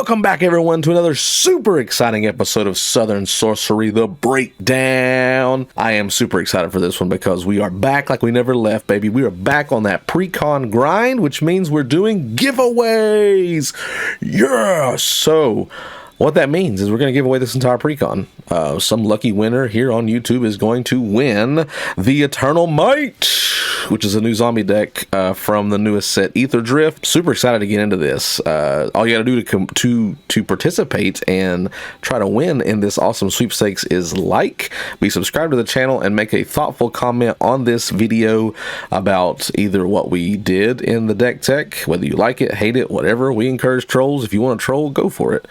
Welcome back, everyone, to another super exciting episode of Southern Sorcery, The Breakdown. I am super excited for this one because we are back like we never left, baby. We are back on that Precon grind, which means we're doing giveaways. Yeah! So what that means is we're going to give away this entire Precon. Some lucky winner here on YouTube is going to win the Eternal Might, which is a new zombie deck from the newest set, Aetherdrift. Super excited to get into this. All you got to do to participate and try to win in this awesome sweepstakes is be subscribed to the channel, and make a thoughtful comment on this video about either what we did in the deck tech, whether you like it, hate it, whatever. We encourage trolls. If you want to troll, go for it.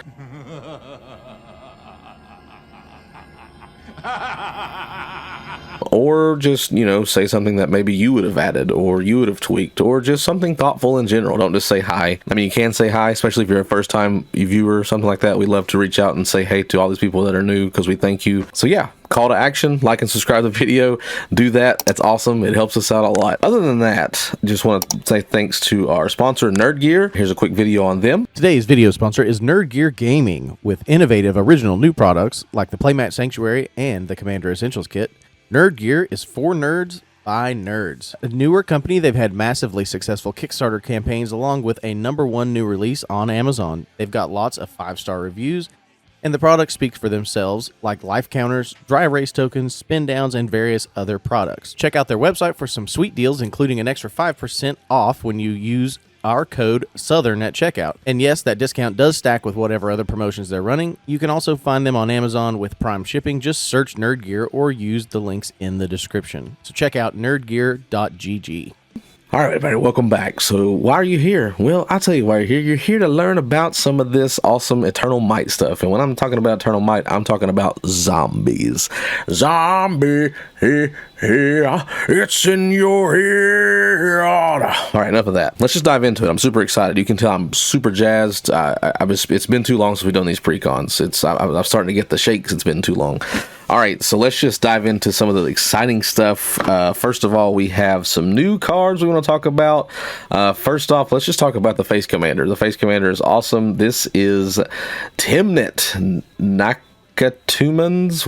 Or just, you know, say something that maybe you would have added or you would have tweaked, or just something thoughtful in general. Don't just say hi. I mean, you can say hi, especially if you're a first-time viewer or something like that. We love to reach out and say hey to all these people that are new because we thank you. So yeah, call to action, like and subscribe to the video. Do that. That's awesome. It helps us out a lot. Other than that, just want to say thanks to our sponsor, Nerd Gear. Here's a quick video on them. Today's video sponsor is Nerd Gear Gaming, with innovative original new products like the Playmat Sanctuary and the Commander Essentials Kit. Nerd Gear is for nerds by nerds. A newer company, they've had massively successful Kickstarter campaigns along with a #1 new release on Amazon. They've got lots of 5-star reviews, and the products speak for themselves, like life counters, dry erase tokens, spin downs, and various other products. Check out their website for some sweet deals, including an extra 5% off when you use our code SOUTHERN at checkout. And yes, that discount does stack with whatever other promotions they're running. You can also find them on Amazon with Prime shipping. Just search Nerd Gear or use the links in the description. So check out nerdgear.gg. All right, everybody, welcome back. So why are you here? Well, I'll tell you why you're here. You're here to learn about some of this awesome Eternal Might stuff. And when I'm talking about Eternal Might, I'm talking about zombies. Zombie, here, it's in your ear. All right, enough of that. Let's just dive into it. I'm super excited. You can tell I'm super jazzed. It's been too long since we've done these precons. I'm starting to get the shakes. It's been too long. All right, so let's just dive into some of the exciting stuff. First of all, we have some new cards we want to talk about. First off, let's just talk about the Face Commander. The Face Commander is awesome. This is TEMMET, NAKTAMUN'S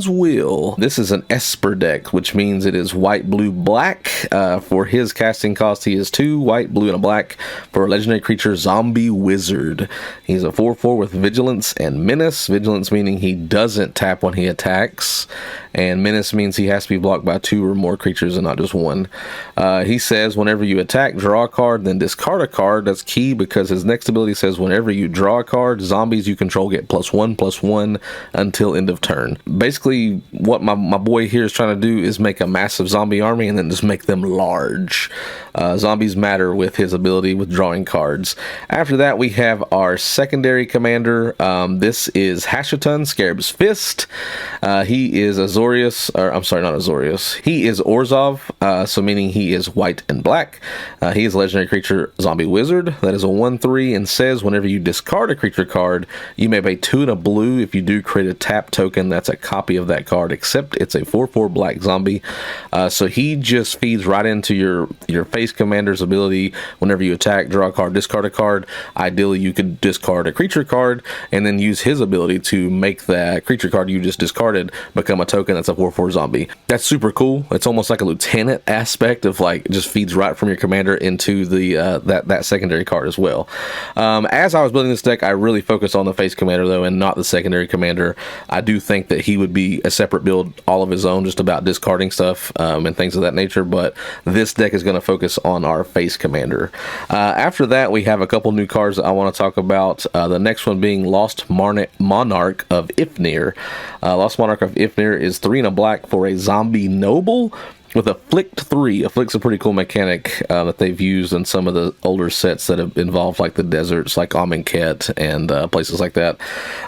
Will. This is an Esper deck, which means it is white, blue, black. For his casting cost, he is 2 white, blue, and a black for a legendary creature, Zombie Wizard. He's a 4/4 with Vigilance and Menace. Vigilance meaning he doesn't tap when he attacks, and Menace means he has to be blocked by 2 or more creatures and not just 1. He says whenever you attack, draw a card, then discard a card. That's key because his next ability says whenever you draw a card, zombies you control get +1/+1 until end of turn. Basically, what my boy here is trying to do is make a massive zombie army and then just make them large. Zombies matter with his ability with drawing cards. After that, we have our secondary commander. This is Hashaton, Scarab's Fist. He is Azorius, or I'm sorry, not Azorius. He is Orzhov, so meaning he is white and black. He is a legendary creature, Zombie Wizard. That is a 1/3 and says whenever you discard a creature card, you may pay 2 and a blue. If you do create a tap token, that's a copy of that card, except it's a 4/4 black zombie. So he just feeds right into your Face Commander's ability. Whenever you attack, draw a card, discard a card. Ideally, you could discard a creature card and then use his ability to make that creature card you just discarded become a token that's a 4/4 zombie. That's super cool. It's almost like a lieutenant aspect of, like, just feeds right from your commander into the that secondary card as well. As I was building this deck, I really focused on the Face Commander though, and not the secondary commander. I do think that he would be a separate build all of his own, just about discarding stuff and things of that nature, but this deck is going to focus on our Face Commander. After that, we have a couple new cards that I want to talk about. The next one being Lost Monarch of Ifnir. Lost Monarch of Ifnir is 3 and a black for a zombie noble with Afflict 3. Afflict's a pretty cool mechanic that they've used in some of the older sets that have involved, like the deserts, like Amonkhet and places like that.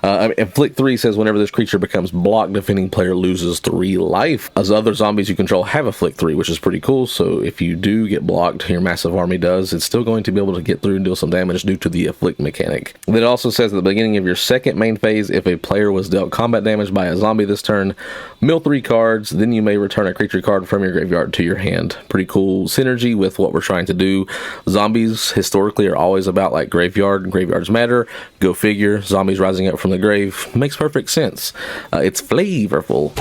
Afflict 3 says whenever this creature becomes blocked, defending player loses 3 life. As other zombies you control have Afflict 3, which is pretty cool. So if you do get blocked, your massive army does, it's still going to be able to get through and deal some damage due to the Afflict mechanic. It also says at the beginning of your second main phase, if a player was dealt combat damage by a zombie this turn, mill 3 cards, then you may return a creature card from your your graveyard to your hand. Pretty cool synergy with what we're trying to do. Zombies historically are always about like graveyard, and graveyards matter. Go figure. Zombies rising up from the grave makes perfect sense. It's flavorful.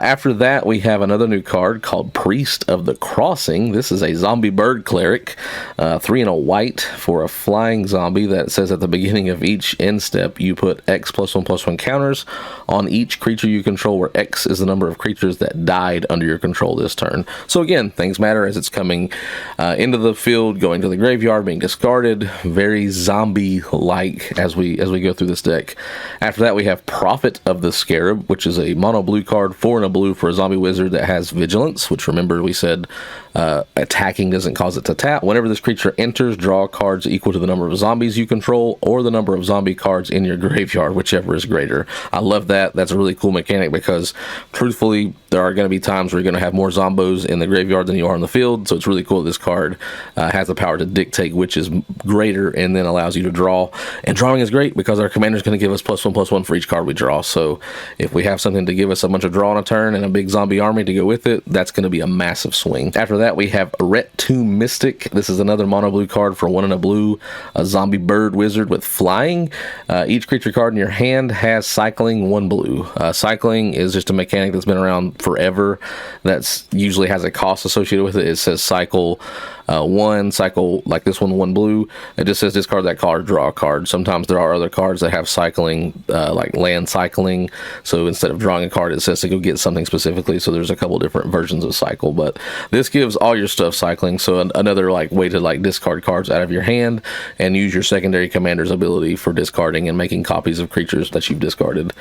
After that, we have another new card called Priest of the Crossing. This is a zombie bird cleric, 3 and a white for a flying zombie that says at the beginning of each end step, you put X +1/+1 counters on each creature you control, where X is the number of creatures that died under your control this turn. So again, things matter as it's coming into the field, going to the graveyard, being discarded. Very zombie-like as we go through this deck. After that, we have Prophet of the Scarab, which is a mono blue card, 4 and a blue for a zombie wizard that has vigilance, which remember we said attacking doesn't cause it to tap. Whenever this creature enters, draw cards equal to the number of zombies you control or the number of zombie cards in your graveyard, whichever is greater. I love that. That's a really cool mechanic because truthfully there are going to be times where you're going to have more zombos in the graveyard than you are in the field, so it's really cool that this card has the power to dictate which is greater and then allows you to draw. And drawing is great because our commander is going to give us +1/+1 for each card we draw, so if we have something to give us a bunch of draw on a turn and a big zombie army to go with it, that's going to be a massive swing. After that, we have Ret Tomb Mystic. This is another mono blue card for 1 and a blue, a zombie bird wizard with flying. Each creature card in your hand has cycling 1 blue. Cycling is just a mechanic that's been around forever. That's usually has a cost associated with it. It says cycle 1, cycle like this one, 1 blue. It just says discard that card, draw a card. Sometimes there are other cards that have cycling, like land cycling. So instead of drawing a card, it says to go get something specifically. So there's a couple different versions of cycle, but this gives all your stuff cycling. So another like way to like discard cards out of your hand and use your secondary commander's ability for discarding and making copies of creatures that you've discarded.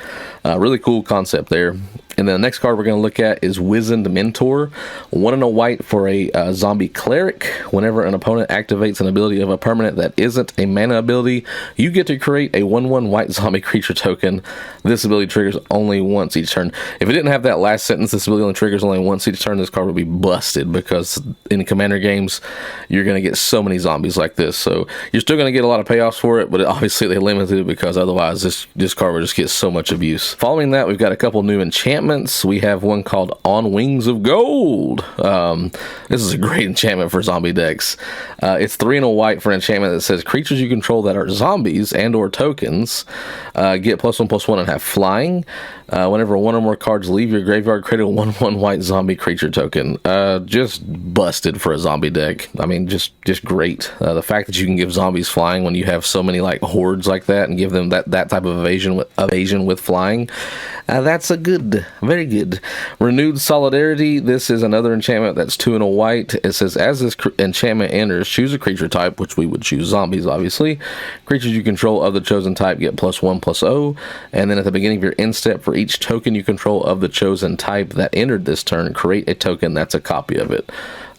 Really cool concept there. And then the next card we're going to look at is Wizened Mentor, 1 and a white for a zombie cleric. Whenever an opponent activates an ability of a permanent that isn't a mana ability, you get to create a 1/1 white zombie creature token. This ability triggers only once each turn. If it didn't have that last sentence, this ability only triggers only once each turn, this card would be busted because in commander games, you're going to get so many zombies like this. So you're still going to get a lot of payoffs for it, but obviously they limited it because otherwise this card would just get so much abuse. Following that, we've got a couple new enchantments. We have one called On Wings of Gold. This is a great enchantment for zombie decks. It's 3 and a white for an enchantment that says creatures you control that are zombies and or tokens get +1/+1 and have flying. Whenever 1 or more cards leave your graveyard, create a 1/1 white zombie creature token. Just busted for a zombie deck. I mean, just great. The fact that you can give zombies flying when you have so many like hordes like that and give them that type of evasion with flying, that's a good, very good. Renewed Solidarity. This is another enchantment that's 2 and a white. It says as this enchantment enters, choose a creature type, which we would choose zombies, obviously. Creatures you control of the chosen type get +1/+0, and then at the beginning of your end step, for each token you control of the chosen type that entered this turn, create a token that's a copy of it.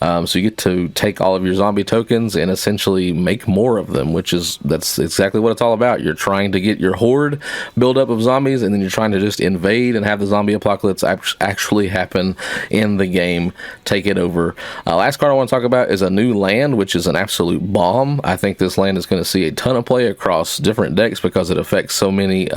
So you get to take all of your zombie tokens and essentially make more of them, that's exactly what it's all about. You're trying to get your horde build up of zombies, and then you're trying to just invade and have the zombie apocalypse actually happen in the game. Take it over. Last card I want to talk about is a new land, which is an absolute bomb. I think this land is going to see a ton of play across different decks because it affects so many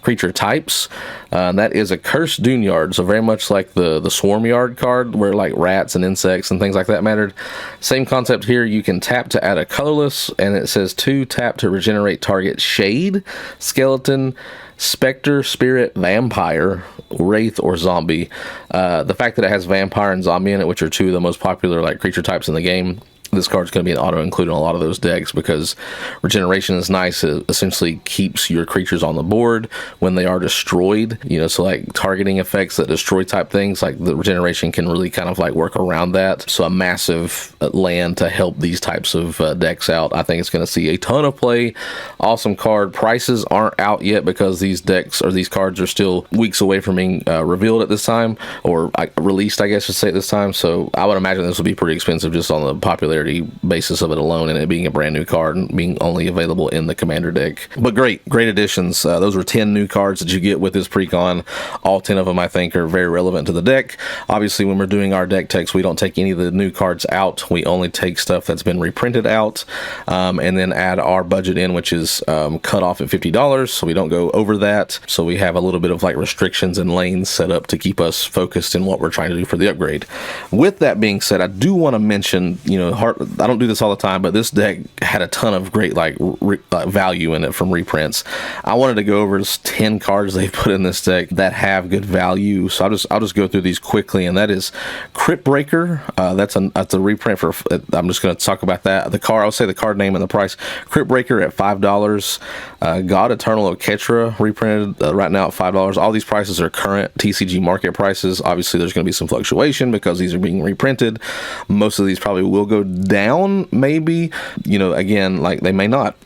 creature types. That is a Cursed Duneyard, so very much like the Swarm Yard card, where like rats and insects and things like that mattered. Same concept here. You can tap to add a colorless, and it says 2 tap to regenerate target shade, skeleton, specter, spirit, vampire, wraith, or zombie. The fact that it has vampire and zombie in it, which are 2 of the most popular like creature types in the game, this card's going to be an auto include in a lot of those decks because regeneration is nice. It essentially keeps your creatures on the board when they are destroyed, so like targeting effects that destroy type things, like the regeneration can really kind of like work around that. So a massive land to help these types of decks out. I think it's going to see a ton of play. Awesome card. Prices aren't out yet because these decks or these cards are still weeks away from being revealed at this time, or released, I guess to say at this time. So I would imagine this will be pretty expensive just on the popularity popularity basis of it alone, and it being a brand new card and being only available in the Commander deck. But great additions. Those were 10 new cards that you get with this Precon. All 10 of them, I think, are very relevant to the deck. Obviously, when we're doing our deck techs, we don't take any of the new cards out. We only take stuff that's been reprinted out, and then add our budget in, which is cut off at $50, so we don't go over that. So we have a little bit of like restrictions and lanes set up to keep us focused in what we're trying to do for the upgrade. With that being said, I do want to mention, I don't do this all the time, but this deck had a ton of great value in it from reprints. I wanted to go over 10 cards they put in this deck that have good value, so I'll just go through these quickly. And that is Crypt Breaker. That's a reprint for. I'm just going to talk about that. I'll say the card name and the price. Crypt Breaker at $5. God Eternal of Ketra reprinted right now at $5. All these prices are current TCG market prices. Obviously, there's going to be some fluctuation because these are being reprinted. Most of these probably will go down, maybe. Again, like they may not.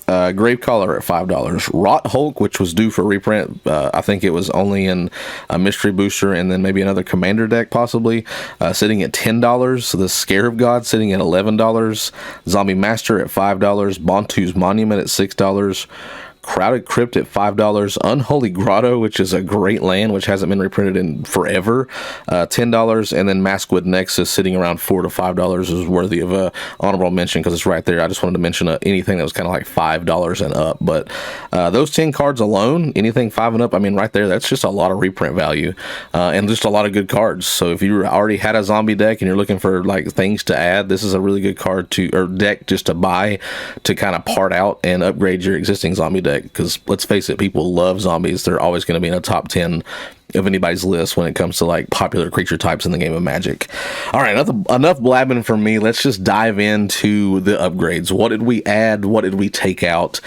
Gravecaller at $5. Rot Hulk, which was due for reprint. I think it was only in a Mystery Booster and then maybe another Commander deck possibly. Sitting at $10. The Scarab God sitting at $11. Zombie Master at $5. Bontu's Monument at $6. Crowded Crypt at $5. Unholy Grotto, which is a great land, which hasn't been reprinted in forever, $10. And then Maskwood Nexus sitting around $4 to $5 is worthy of a honorable mention because it's right there. I just wanted to mention anything that was kind of like $5 and up. But those 10 cards alone, anything 5 and up, I mean, right there, that's just a lot of reprint value and just a lot of good cards. So if you already had a zombie deck and you're looking for like things to add, this is a really good card or deck just to buy to kind of part out and upgrade your existing zombie deck. Because let's face it, people love zombies. They're always going to be in a top 10 of anybody's list when it comes to like popular creature types in the game of Magic. All right, enough blabbing from me. Let's just dive into the upgrades. What did we add? What did we take out?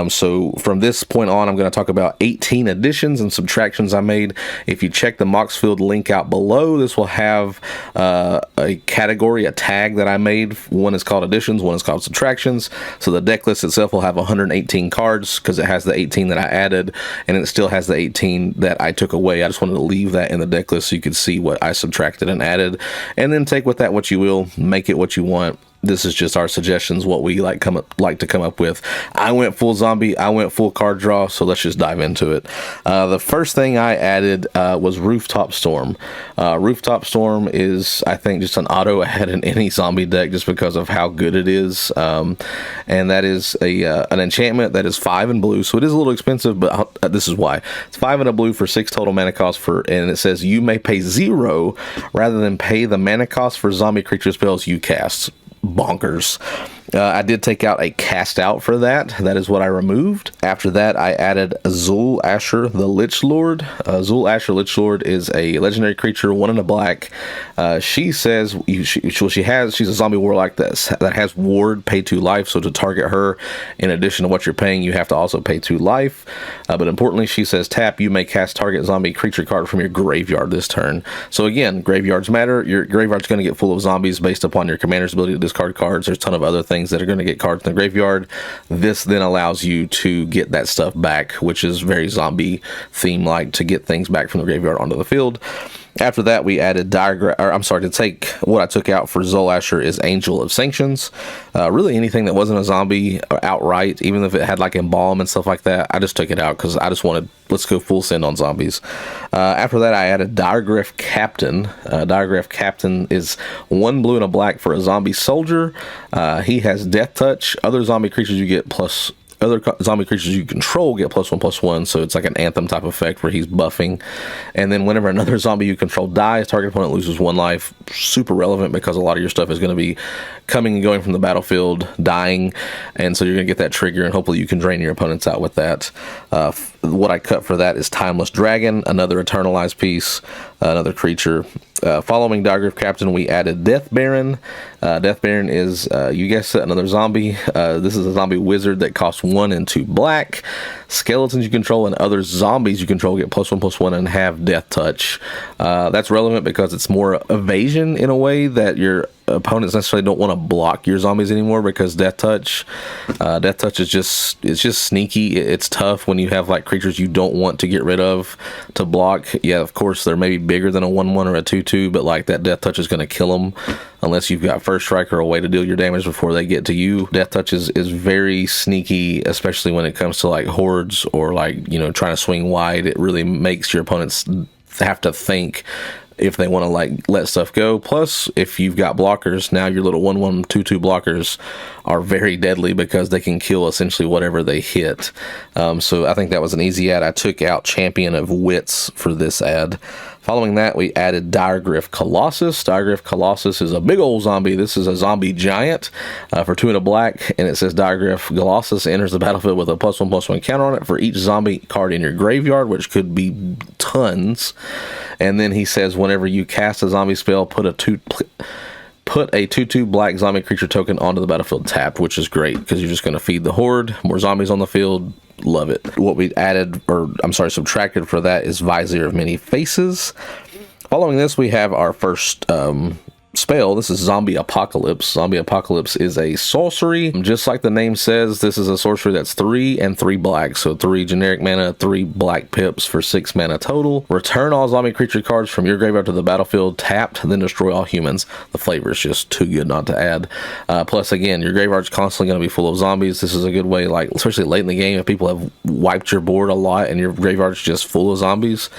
So from this point on, I'm going to talk about 18 additions and subtractions I made. If you check the Moxfield link out below, this will have a category, a tag that I made. One is called additions, one is called subtractions. So the deck list itself will have 118 cards because it has the 18 that I added, and it still has the 18 that I took away. I just wanted to leave that in the deck list so you could see what I subtracted and added, and then take with that what you will, make it what you want. This is just our suggestions, what we like to come up with. I went full zombie, I went full card draw, so let's just dive into it. The first thing I added was Rooftop Storm. Rooftop Storm is, I think, just an auto add in any zombie deck just because of how good it is. And that is an enchantment that is 5 in blue, so it is a little expensive, but this is why. It's 5 in a blue for 6 total mana cost, and it says you may pay 0 rather than pay the mana cost for zombie creature spells you cast. Bonkers. I did take out a cast out for that. That is what I removed. After that, I added Azul Asher the Lich Lord. Azul Asher Lich Lord is a legendary creature, 1 in a black. She says she's a zombie warlock that has ward, pay 2 life. So to target her, in addition to what you're paying, you have to also pay 2 life. But importantly, she says tap, you may cast target zombie creature card from your graveyard this turn. So again, graveyards matter. Your graveyard's going to get full of zombies based upon your commander's ability to discard cards. There's a ton of other things that are going to get cards in the graveyard. This then allows you to get that stuff back, which is very zombie theme like, to get things back from the graveyard onto the field. After that, we added to take what I took out for Zul Asher is Angel of Sanctions. Really anything that wasn't a zombie outright, even if it had like Embalm and stuff like that, I just took it out because I just wanted, let's go full send on zombies. After that, I added Diregraph Captain. Diregraph Captain is 1 blue and a black for a zombie soldier. He has Death Touch. Other zombie creatures you get plus Other zombie creatures you control get +1/+1, so it's like an Anthem type effect where he's buffing. And then whenever another zombie you control dies, target opponent loses 1 life. Super relevant because a lot of your stuff is going to be coming and going from the battlefield, dying, and so you're going to get that trigger, and hopefully you can drain your opponents out with that. What I cut for that is Timeless Dragon, another Eternalized piece, another creature. Following Diregraph Captain, we added Death Baron. Death Baron is, you guessed it, another zombie. This is a zombie wizard that costs 1 and 2 black. Skeletons you control and other zombies you control get +1/+1 and have Death Touch. That's relevant because it's more evasion in a way that your opponents necessarily don't want to block your zombies anymore, because Death Touch is just sneaky. It's tough when you have like creatures you don't want to get rid of to block. Yeah, of course they're maybe bigger than a 1/1 or a 2/2, but like that Death Touch is going to kill them unless you've got First Strike or a way to deal your damage before they get to you. Death Touch is very sneaky, especially when it comes to like hordes or like, you know, trying to swing wide. It really makes your opponents have to think if they want to like let stuff go. Plus, if you've got blockers, now your little 1/1, 2/2 blockers are very deadly because they can kill essentially whatever they hit. So I think that was an easy add. I took out Champion of Wits for this ad. Following that, we added Aetherdrift Colossus. Aetherdrift Colossus is a big old zombie. This is a zombie giant for 2 and a black, and it says Aetherdrift Colossus enters the battlefield with a +1/+1 counter on it for each zombie card in your graveyard, which could be tons. And then he says whenever you cast a zombie spell, put a 2/2 black zombie creature token onto the battlefield tapped, which is great because you're just going to feed the horde. More zombies on the field. Love it. What we added, or I'm sorry, subtracted for that is Vizier of Many Faces. Following this, we have our first spell. This is Zombie Apocalypse. Zombie Apocalypse is a sorcery. Just like the name says, this is a sorcery that's 3 and 3 black. So 3 generic mana, 3 black pips for 6 mana total. Return all zombie creature cards from your graveyard to the battlefield tapped, then destroy all humans. The flavor is just too good not to add. Plus, again, your graveyard's constantly going to be full of zombies. This is a good way, like especially late in the game, if people have wiped your board a lot and your graveyard's just full of zombies,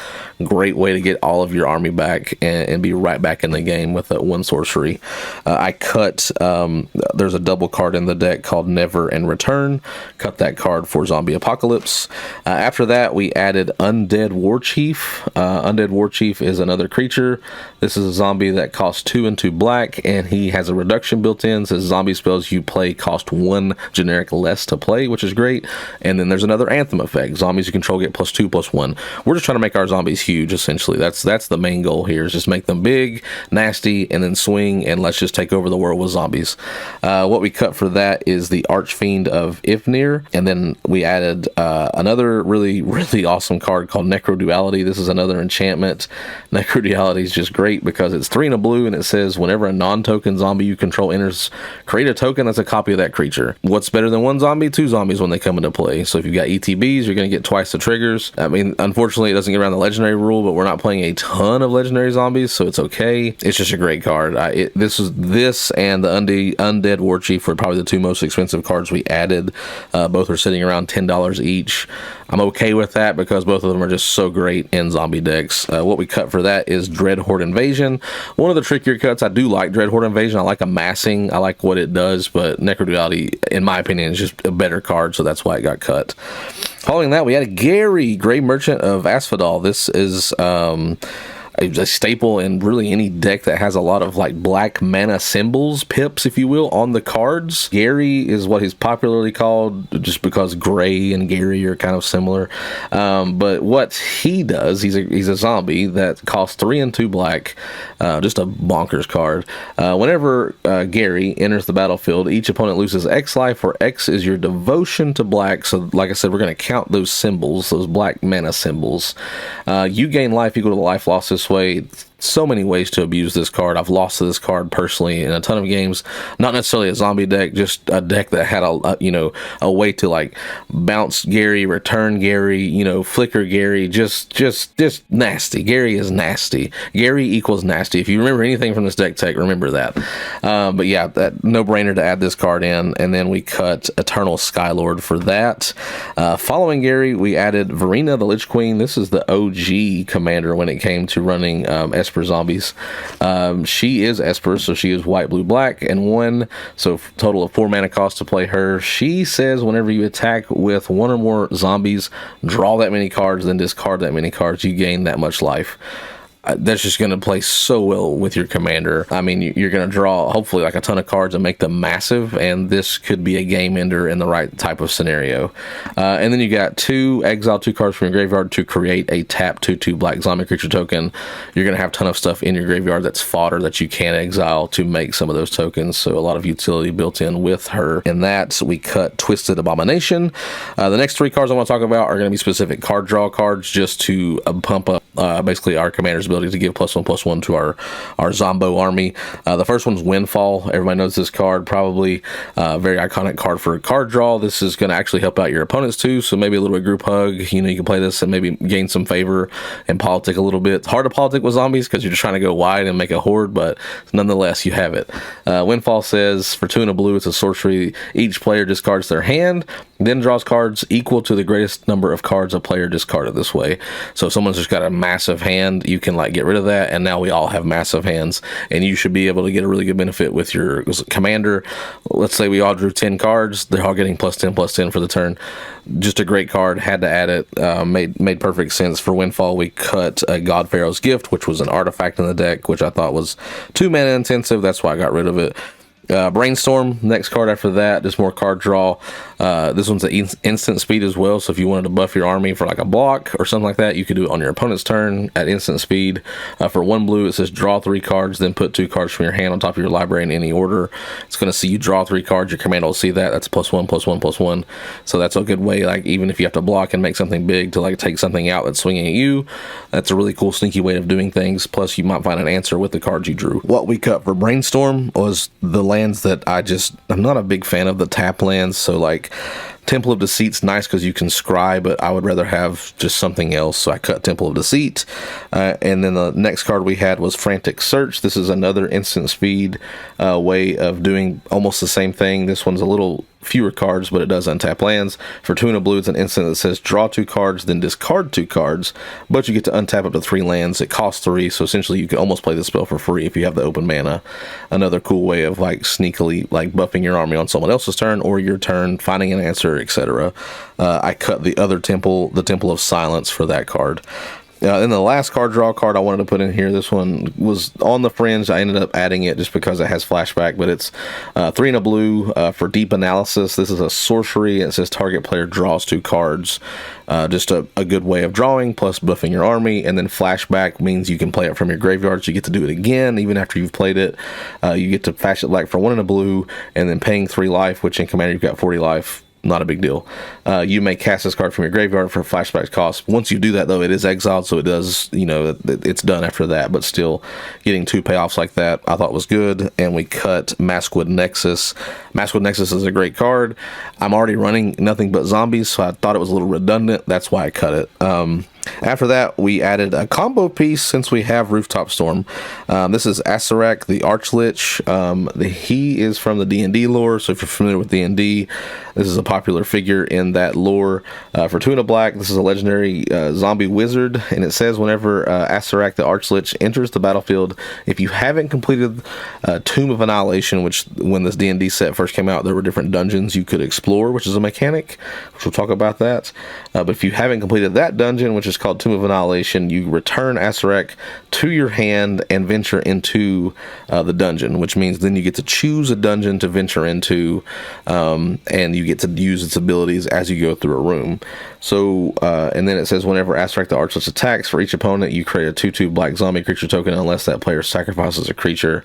great way to get all of your army back and be right back in the game with that one sorcery. I cut, there's a double card in the deck called Never and Return. Cut that card for Zombie Apocalypse. After that, we added Undead Warchief. Undead Warchief is another creature. This is a zombie that costs 2 and 2 black, and he has a reduction built in. Says zombie spells you play cost 1 generic less to play, which is great. And then there's another Anthem effect. Zombies you control get +2/+1. We're just trying to make our zombies huge, essentially. That's the main goal here, is just make them big, nasty, and then swing, and let's just take over the world with zombies. What we cut for that is the Archfiend of Ifnir, and then we added another really awesome card called Necroduality. This is another enchantment. Necroduality is just great because it's 3 and a blue, and it says whenever a non-token zombie you control enters, create a token that's a copy of that creature. What's better than 1 zombie? 2 zombies when they come into play. So if you've got ETBs, you're going to get twice the triggers. I mean, unfortunately, it doesn't get around the legendary rule, but we're not playing a ton of legendary zombies, so it's okay. It's just a great card. This and the Undead Warchief were probably the 2 most expensive cards we added. Both are sitting around $10 each. I'm okay with that because both of them are just so great in zombie decks. What we cut for that is Dread Horde Invasion. One of the trickier cuts. I do like Dread Horde Invasion. I like amassing. I like what it does, but Necroduality, in my opinion, is just a better card, so that's why it got cut. Following that, we had Gary, Grey Merchant of Asphodel. This is a staple in really any deck that has a lot of like black mana symbols, pips, if you will, on the cards. Gary is what he's popularly called just because Gray and Gary are kind of similar. But what he does, he's a zombie that costs 3 and 2 black, just a bonkers card. Whenever Gary enters the battlefield, each opponent loses X life, where X is your devotion to black. So like I said, we're going to count those symbols, those black mana symbols. You gain life equal to the life loss this way. So many ways to abuse this card. I've lost to this card personally in a ton of games. Not necessarily a zombie deck, just a deck that had a way to like bounce Gary, return Gary, flicker Gary. Just nasty. Gary is nasty. Gary equals nasty. If you remember anything from this deck tech, remember that. But yeah, that no brainer to add this card in. And then we cut Eternal Skylord for that. Following Gary, we added Verena the Lich Queen. This is the OG commander when it came to running Esper zombies. She is Esper, so she is white, blue, black, and 1. So total of 4 mana cost to play her. She says whenever you attack with 1 or more zombies, draw that many cards, then discard that many cards, you gain that much life. That's just going to play so well with your commander. I mean, you're going to draw hopefully like a ton of cards and make them massive, and this could be a game ender in the right type of scenario. And then you got exile 2 cards from your graveyard to create a tap 2/2 black zombie creature token. You're going to have a ton of stuff in your graveyard that's fodder that you can exile to make some of those tokens, so a lot of utility built in with her. In that, we cut Twisted Abomination. The next 3 cards I want to talk about are going to be specific card draw cards just to pump up basically our commander's ability to give +1/+1 to our Zombo army. The first one's Windfall. Everybody knows this card, probably a very iconic card for a card draw. This is going to actually help out your opponents too, so maybe a little bit of group hug. You know, you can play this and maybe gain some favor and politic a little bit. It's hard to politic with zombies because you're just trying to go wide and make a horde, but nonetheless, you have it. Windfall says, for 2 and a blue, it's a sorcery. Each player discards their hand, then draws cards equal to the greatest number of cards a player discarded this way. So if someone's just got a massive hand, you can like get rid of that, and now we all have massive hands, and you should be able to get a really good benefit with your commander. Let's say we all drew 10 cards, they're all getting +10/+10 for the turn. Just a great card, had to add it. Made perfect sense. For Windfall, we cut God Pharaoh's Gift, which was an artifact in the deck, which I thought was 2 mana intensive. That's why I got rid of it. Brainstorm, next card after that, just more card draw. This one's an instant speed as well, so if you wanted to buff your army for like a block or something like that, you could do it on your opponent's turn at instant speed. For 1 blue, it says draw 3 cards, then put 2 cards from your hand on top of your library in any order. It's going to see you draw 3 cards, your commander will see that. That's +1/+1/+1. So that's a good way, like even if you have to block and make something big to like take something out that's swinging at you, that's a really cool sneaky way of doing things. Plus you might find an answer with the cards you drew. What we cut for Brainstorm was the lands that I'm not a big fan of the tap lands. So like Temple of Deceit's nice because you can scry, but I would rather have just something else, so I cut Temple of Deceit. And then the next card we had was Frantic Search. This is another instant speed way of doing almost the same thing. This one's a little fewer cards, but it does untap lands. For 2 and a blue, it's an instant that says draw 2 cards, then discard 2 cards, but you get to untap up to 3 lands. It costs 3, so essentially you can almost play this spell for free if you have the open mana. Another cool way of like sneakily like buffing your army on someone else's turn or your turn, finding an answer, etc. I cut the other temple, the Temple of Silence, for that card. Then the last card draw card I wanted to put in here, this one was on the fringe. I ended up adding it just because it has flashback, but it's 3 and a blue for Deep Analysis. This is a sorcery. It says target player draws 2 cards. Just a good way of drawing, plus buffing your army. And then flashback means you can play it from your graveyard, so you get to do it again even after you've played it. You get to flash it like for 1 and a blue, and then paying 3 life, which in Commander you've got 40 life. Not a big deal. You may cast this card from your graveyard for flashback cost. Once you do that, though, it is exiled, so it does, you know, it's done after that. But still, getting 2 payoffs like that, I thought was good. And we cut Maskwood Nexus. Maskwood Nexus is a great card. I'm already running nothing but zombies, so I thought it was a little redundant. That's why I cut it. After that, we added a combo piece since we have Rooftop Storm. This is Aetherdrift, the Archlich. He is from the D&D lore, so if you're familiar with D&D, this is a popular figure in that lore. For 2 and a black, this is a legendary zombie wizard, and it says whenever Aetherdrift, the Archlich, enters the battlefield, if you haven't completed Tomb of Annihilation, which when this D&D set first came out, there were different dungeons you could explore, which is a mechanic, which we'll talk about that. But if you haven't completed that dungeon, which is called Tomb of Annihilation, you return Aetherdrift to your hand and venture into the dungeon, which means then you get to choose a dungeon to venture into, and you get to use its abilities as you go through a room. So, and then it says whenever Aetherdrift the Archlich attacks, for each opponent, you create a 2/2 black zombie creature token unless that player sacrifices a creature,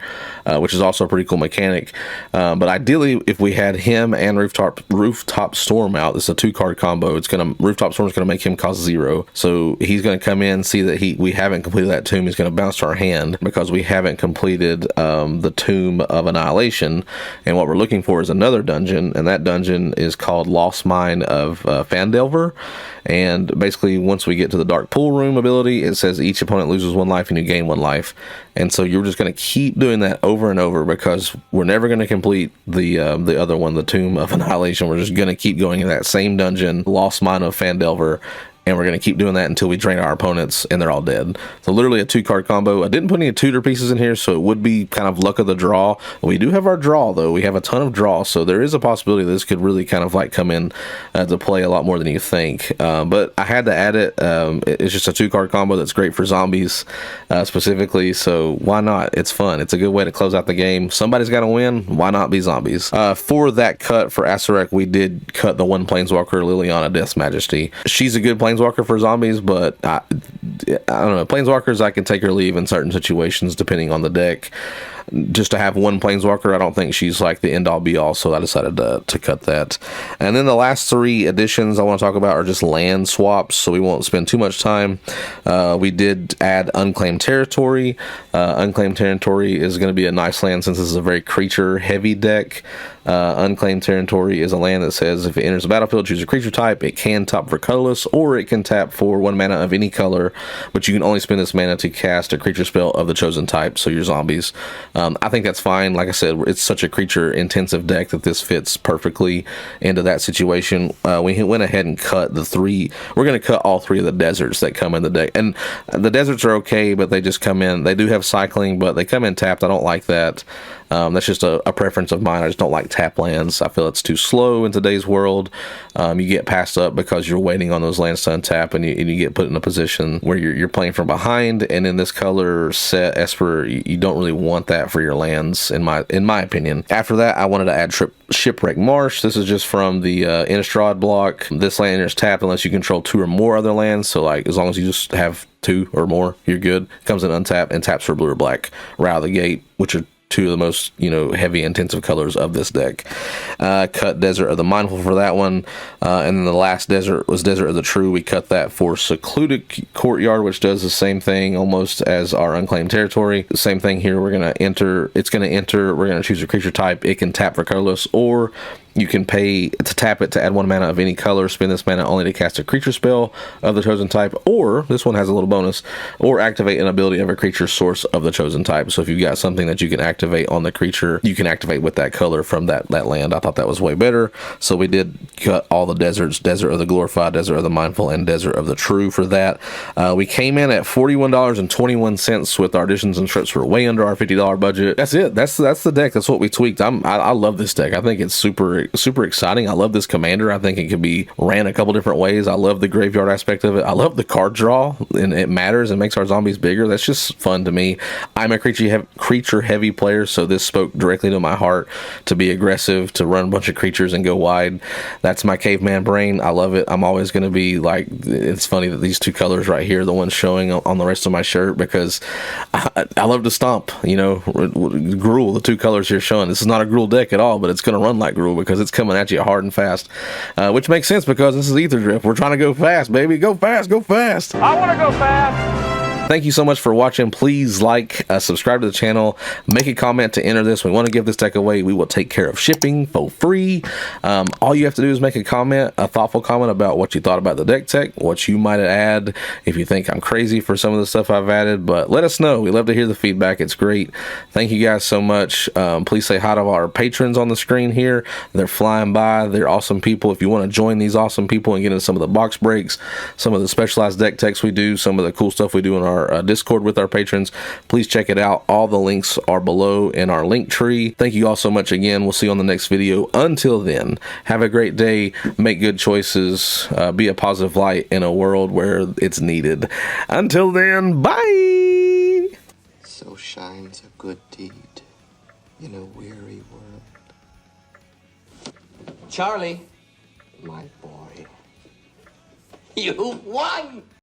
which is also a pretty cool mechanic. But ideally, if we had him and Rooftop Storm out, this is a 2-card combo. Rooftop Storm is gonna make him cost 0. So he's gonna come in, see that we haven't completed that tomb. He's gonna bounce to our hand because we haven't completed the Tomb of Annihilation. And what we're looking for is another dungeon, and that dungeon is called Lost Mine of Fandelver. And basically, once we get to the Dark Pool Room ability, it says each opponent loses 1 life and you gain 1 life. And so you're just going to keep doing that over and over because we're never going to complete the other one, the Tomb of Annihilation. We're just going to keep going in that same dungeon, Lost Mine of Fandelver. And we're going to keep doing that until we drain our opponents and they're all dead. So literally a 2-card combo. I didn't put any tutor pieces in here, so it would be kind of luck of the draw. We do have our draw, though. We have a ton of draw, so there is a possibility this could really kind of like come in to play a lot more than you think. But I had to add it. It's just a 2-card combo that's great for zombies specifically, so why not? It's fun. It's a good way to close out the game. Somebody's got to win. Why not be zombies? For that cut for Aetherdrift, we did cut the 1 Planeswalker, Liliana Death's Majesty. She's a good Planeswalker for zombies, but I don't know. Planeswalkers, I can take or leave in certain situations depending on the deck. just to have one planeswalker. I don't think she's like the end all be all, so I decided to cut that. And then the last 3 additions I want to talk about are just land swaps, so we won't spend too much time. We did add Unclaimed Territory. Unclaimed Territory is going to be a nice land since this is a very creature heavy deck. Unclaimed Territory is a land that says if it enters the battlefield, choose a creature type. It can tap for colorless, or it can tap for 1 mana of any color, but you can only spend this mana to cast a creature spell of the chosen type, so your zombies. I think that's fine. Like I said, it's such a creature intensive deck that this fits perfectly into that situation. We went ahead and cut the 3. We're going to cut all 3 of the deserts that come in the deck, and the deserts are okay, but they just come in. They do have cycling, but they come in tapped. I don't like that. That's just a preference of mine. I just don't like tap lands. I feel it's too slow in today's world. You get passed up because you're waiting on those lands to untap, and you get put in a position where you're playing from behind. And in this color set, Esper, you don't really want that for your lands, in my opinion. After that, I wanted to add Shipwreck Marsh. This is just from the Innistrad block. This land is tapped unless you control 2 or more other lands. So like as long as you just have 2 or more, you're good. Comes in untap and taps for blue or black right out of the gate, which are 2 of the most, heavy intensive colors of this deck. Cut Desert of the Mindful for that one. And then the last desert was Desert of the True. We cut that for Secluded Courtyard, which does the same thing almost as our Unclaimed Territory. The same thing here. We're going to choose a creature type. It can tap for colorless, or you can pay to tap it to add 1 mana of any color, spend this mana only to cast a creature spell of the chosen type, or, this one has a little bonus, or activate an ability of a creature source of the chosen type. So if you've got something that you can activate on the creature, you can activate with that color from that land. I thought that was way better. So we did cut all the deserts, Desert of the Glorified, Desert of the Mindful, and Desert of the True for that. We came in at $41.21 with our additions and strips. We're way under our $50 budget. That's it. That's the deck. That's what we tweaked. I love this deck. I think it's super exciting. I love this commander. I think it could be ran a couple different ways. I love the graveyard aspect of it. I love the card draw, and it matters and makes our zombies bigger. That's just fun to me. I'm a creature heavy player, so this spoke directly to my heart, to be aggressive, to run a bunch of creatures and go wide. That's my caveman brain. I love it. I'm always going to be like, it's funny that these 2 colors right here, the ones showing on the rest of my shirt, because I love to stomp, Gruul, the 2 colors here showing. This is not a Gruul deck at all, but it's going to run like Gruul because it's coming at you hard and fast, which makes sense because this is Aetherdrift. We're trying to go fast, baby. Go fast, go fast. I want to go fast. Thank you so much for watching. Please like, subscribe to the channel, make a comment to enter this. We want to give this deck away. We will take care of shipping for free. All you have to do is make a comment, a thoughtful comment about what you thought about the deck tech, what you might add, if you think I'm crazy for some of the stuff I've added, but let us know. We love to hear the feedback. It's great. Thank you guys so much. Please say hi to our patrons on the screen here. They're flying by. They're awesome people. If you want to join these awesome people and get into some of the box breaks, some of the specialized deck techs we do, some of the cool stuff we do in our Discord with our patrons, please check it out. All the links are below in our link tree. Thank you all so much again. We'll see you on the next video. Until then, have a great day, make good choices, be a positive light in a world where it's needed. Until then, bye. So shines a good deed in a weary world. Charlie, My boy. you won!